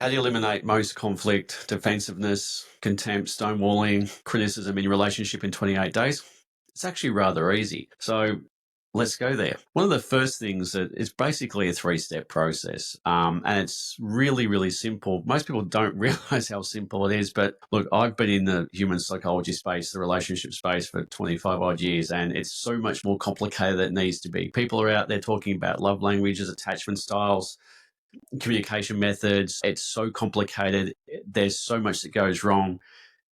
How do you eliminate most conflict, defensiveness, contempt, stonewalling, criticism in your relationship in 28 days? It's actually rather easy. So let's go there. One of the first things that is basically a three-step process, and it's really, really simple. Most people don't realize how simple it is, but look, I've been in the human psychology space, the relationship space for 25 odd years, and it's so much more complicated than it needs to be. People are out there talking about love languages, attachment styles, communication methods. It's so complicated. There's so much that goes wrong.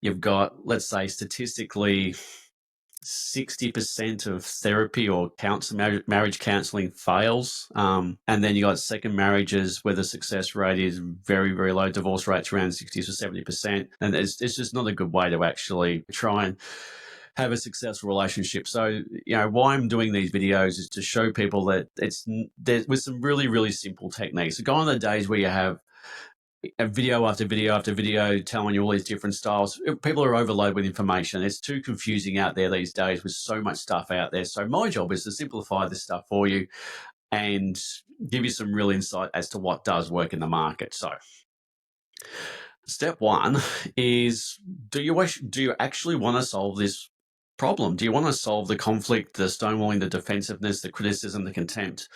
You've got, let's say, statistically, 60% of therapy or marriage counseling fails. And then you got second marriages where the success rate is very, very low. Divorce rates around 60 to 70%. And it's just not a good way to actually try and have a successful relationship. So, why I'm doing these videos is to show people that there's with some really, really simple techniques. So gone are the days where you have a video after video after video telling you all these different styles. People are overloaded with information. It's too confusing out there these days with so much stuff out there. So my job is to simplify this stuff for you and give you some real insight as to what does work in the market. So step one is, do you actually want to solve this problem? Do you want to solve the conflict, the stonewalling, the defensiveness, the criticism, the contempt,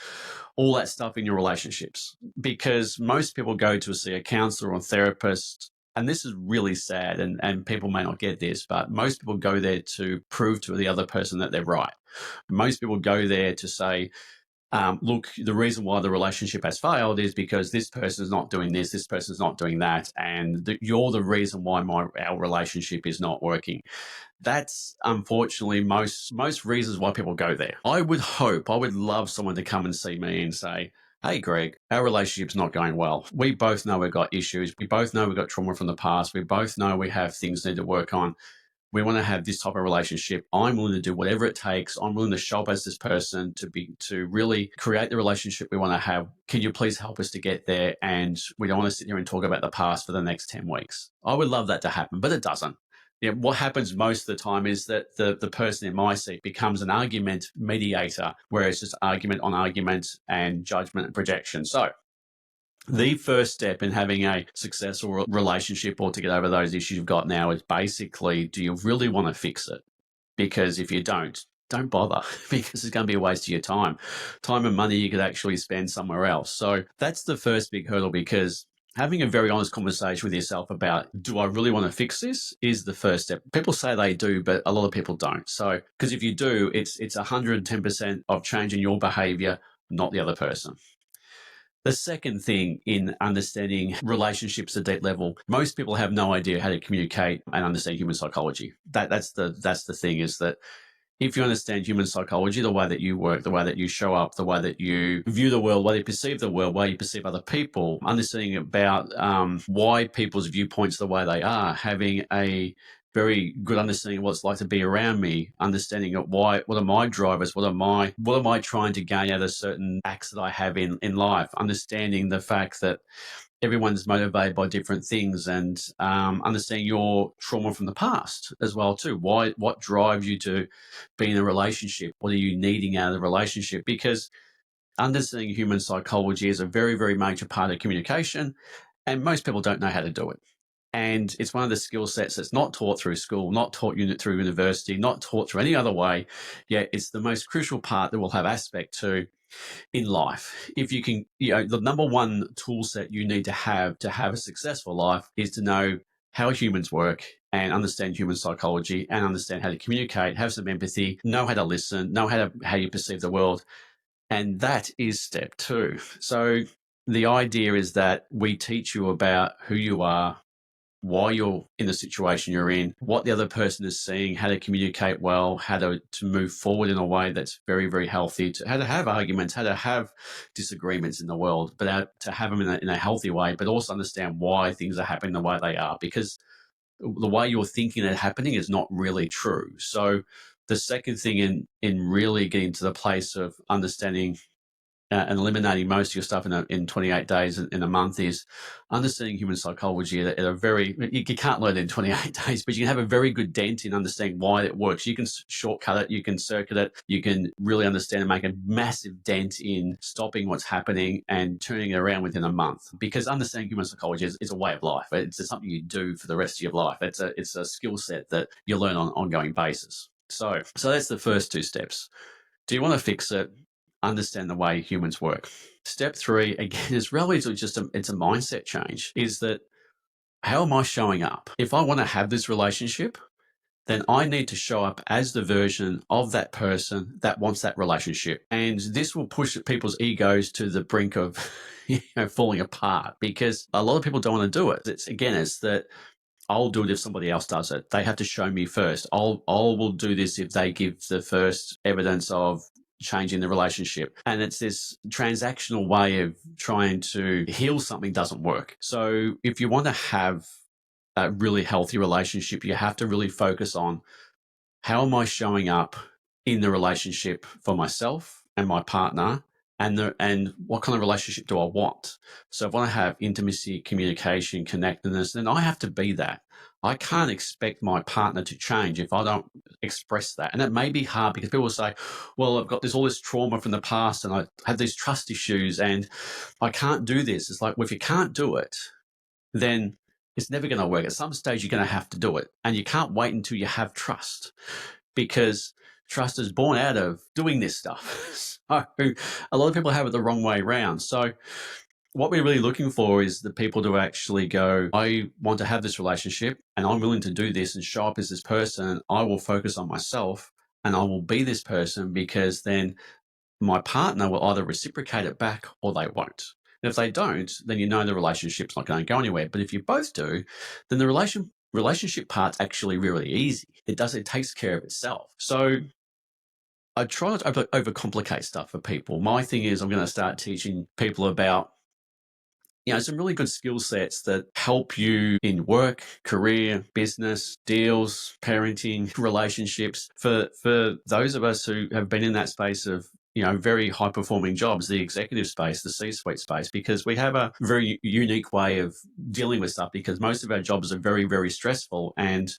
all that stuff in your relationships? Because most people go to see a counselor or therapist, and this is really sad, and people may not get this, but most people go there to prove to the other person that they're right. Most people go there to say, look, the reason why the relationship has failed is because this person is not doing this person is not doing that, and you're the reason why our relationship is not working. That's unfortunately most reasons why people go there. I would love someone to come and see me and say, hey, Greg, our relationship's not going well. We both know we've got issues. We both know we've got trauma from the past. We both know we have things need to work on. We want to have this type of relationship. I'm willing to do whatever it takes. I'm willing to show up as this person to really create the relationship we want to have. Can you please help us to get there? And we don't want to sit here and talk about the past for the next 10 weeks. I would love that to happen, but it doesn't. What happens most of the time is that the person in my seat becomes an argument mediator, where it's just argument on argument and judgment and projection. So the first step in having a successful relationship or to get over those issues you've got now is basically, do you really want to fix it? Because if you don't bother, because it's going to be a waste of your time and money you could actually spend somewhere else. So that's the first big hurdle, because having a very honest conversation with yourself about, do I really want to fix this, is the first step. People say they do, but a lot of people don't. So, because if you do, it's 110% of changing your behavior, not the other person. The second thing in understanding relationships at that level, most people have no idea how to communicate and understand human psychology. That's the thing, is that if you understand human psychology, the way that you work, the way that you show up, the way that you view the world, the way you perceive the world, the way you perceive other people, understanding about why people's viewpoints the way they are, having a very good understanding of what it's like to be around me, understanding of what are my drivers, what am I trying to gain out of certain acts that I have in life, understanding the fact that everyone's motivated by different things, and understanding your trauma from the past as well too. What drives you to be in a relationship? What are you needing out of the relationship? Because understanding human psychology is a very, very major part of communication, and most people don't know how to do it. And it's one of the skill sets that's not taught through school, not taught through university, not taught through any other way, yet it's the most crucial part that will have aspect to in life. If you can, the number one tool set you need to have a successful life is to know how humans work and understand human psychology and understand how to communicate, have some empathy, know how to listen, know how you perceive the world. And that is step two. So the idea is that we teach you about who you are, why you're in the situation you're in, what the other person is seeing, how to communicate well, how to move forward in a way that's very, very healthy, how to have arguments, how to have disagreements in the world, but to have them in a healthy way, but also understand why things are happening the way they are, because the way you're thinking they're happening is not really true. So the second thing in really getting to the place of understanding and eliminating most of your stuff in 28 days in a month is understanding human psychology at a very, you can't learn it in 28 days, but you can have a very good dent in understanding why it works. You can shortcut it, you can circuit it, you can really understand and make a massive dent in stopping what's happening and turning it around within a month. Because understanding human psychology is a way of life. It's something you do for the rest of your life. It's a skill set that you learn on an ongoing basis. So that's the first two steps. Do you want to fix it? Understand the way humans work. Step 3, again, is relatively it's a mindset change, is that how am I showing up? If I want to have this relationship, then I need to show up as the version of that person that wants that relationship. And this will push people's egos to the brink of falling apart, because a lot of people don't want to do it. It's that I'll do it if somebody else does it. They have to show me first. Will do this if they give the first evidence of changing the relationship. And it's this transactional way of trying to heal something doesn't work. So if you want to have a really healthy relationship, you have to really focus on how am I showing up in the relationship for myself and my partner, and what kind of relationship do I want? So if I want to have intimacy, communication, connectedness, then I have to be that. I can't expect my partner to change if I don't express that. And it may be hard because people will say, well, I've got all this trauma from the past and I had these trust issues and I can't do this. It's like, well, if you can't do it, then it's never going to work. At some stage, you're going to have to do it. And you can't wait until you have trust, because trust is born out of doing this stuff. So a lot of people have it the wrong way around. So what we're really looking for is the people to actually go, I want to have this relationship and I'm willing to do this and show up as this person. I will focus on myself and I will be this person, because then my partner will either reciprocate it back or they won't. And if they don't, then you know the relationship's not going to go anywhere. But if you both do, then the relationship part's actually really easy. It takes care of itself. So I try not to overcomplicate stuff for people. My thing is I'm going to start teaching people about some really good skill sets that help you in work, career, business, deals, parenting, relationships. For those of us who have been in that space of very high performing jobs, the executive space, the C-suite space, because we have a very unique way of dealing with stuff, because most of our jobs are very, very stressful, and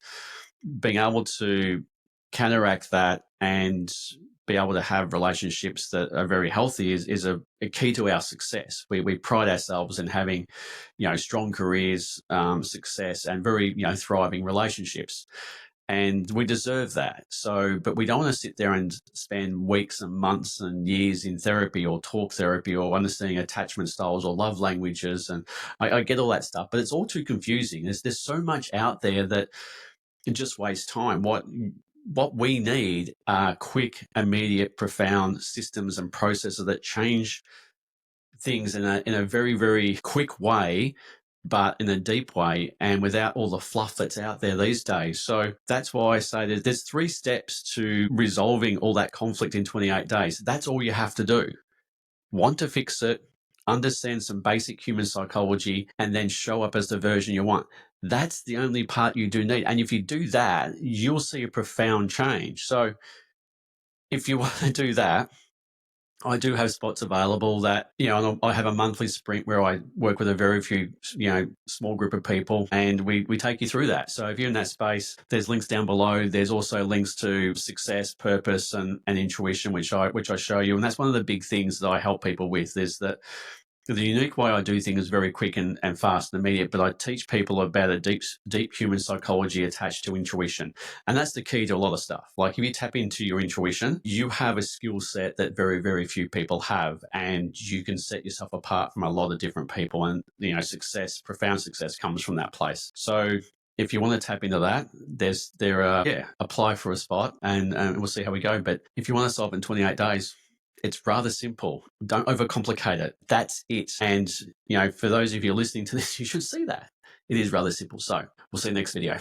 being able to counteract that and be able to have relationships that are very healthy is a key to our success. We pride ourselves in having, strong careers, success, and very, thriving relationships. And we deserve that. So, but we don't want to sit there and spend weeks and months and years in therapy or talk therapy or understanding attachment styles or love languages. And I get all that stuff, but it's all too confusing. There's so much out there that it just wastes time. What we need are quick, immediate, profound systems and processes that change things in a very, very quick way, but in a deep way, and without all the fluff that's out there these days. So that's why I say that there's 3 steps to resolving all that conflict in 28 days. That's all you have to do. Want to fix it, understand some basic human psychology, and then show up as the version you want. That's the only part you do need. And if you do that, you'll see a profound change. So if you want to do that, I do have spots available that, and I have a monthly sprint where I work with a very few, small group of people, and we take you through that. So if you're in that space, there's links down below. There's also links to success, purpose, and intuition, which I show you. And that's one of the big things that I help people with, is that the unique way I do things is very quick and fast and immediate, but I teach people about a deep human psychology attached to intuition. And that's the key to a lot of stuff. Like if you tap into your intuition, you have a skill set that very, very few people have, and you can set yourself apart from a lot of different people. And, profound success comes from that place. So if you want to tap into that, apply for a spot and we'll see how we go. But if you want to solve in 28 days, it's rather simple. Don't overcomplicate it. That's it. And, for those of you listening to this, you should see that. It is rather simple. So we'll see you next video.